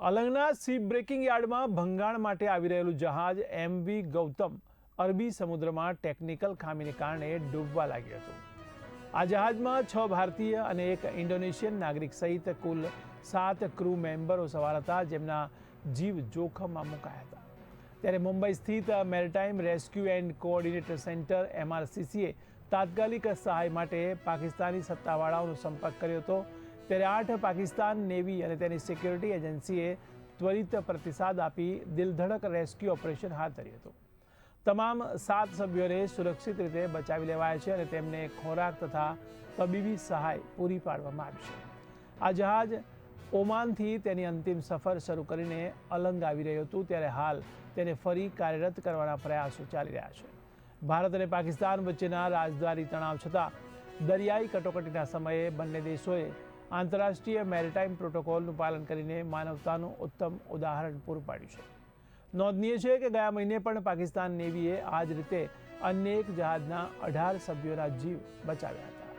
અલંગના ship breaking યાર્ડમાં ભંગાણ માટે આવી રહેલું જહાજ MV ગૌતમ અરબી સમુદ્રમાં ટેકનિકલ ખામીને કારણે ડૂબવા લાગ્યું હતું। આ જહાજમાં 6 ભારતીય અને એક ઇન્ડોનેશિયન નાગરિક સહિત કુલ 7 ક્રૂ મેમ્બરો સવાર હતા, જેમના જીવ જોખમમાં મુકાયા હતા। ત્યારે મુંબઈ સ્થિત maritime rescue and coordinator centre MRCCએ તાત્કાલિક સહાય માટે પાકિસ્તાની સત્તાવાળાઓનો સંપર્ક કર્યો હતો। ત્યારે 8 પાકિસ્તાન નેવી અને તેની સિક્યોરિટી એજન્સીએ ત્વરિત પ્રતિસાદ આપી દિલધડક રેસ્ક્યુ ઓપરેશન હાથ ધર્યું હતું। તમામ 7 સભ્યોને સુરક્ષિત રીતે બચાવી લેવાયા છે અને તેમને ખોરાક તથા તબીબી સહાય પૂરી પાડવામાં આવી છે। આ જહાજ ઓમાનથી તેની અંતિમ સફર શરૂ કરીને અલંગ આવી રહ્યું હતું, ત્યારે હાલ તેને ફરી કાર્યરત કરવાના પ્રયાસો ચાલી રહ્યા છે। ભારત અને પાકિસ્તાન વચ્ચેના રાજદ્વારી તણાવ છતાં દરિયાઈ કટોકટીના સમયે બંને દેશોએ આંતરરાષ્ટ્રીય મેરીટાઈમ પ્રોટોકોલનું પાલન કરીને માનવતાનું ઉત્તમ ઉદાહરણ પૂરું પાડ્યું છે। નોંધનીય છે કે ગયા મહિને પણ પાકિસ્તાન નેવીએ આ જ રીતે અન્ય એક જહાજના 18 સભ્યોના જીવ બચાવ્યા હતા।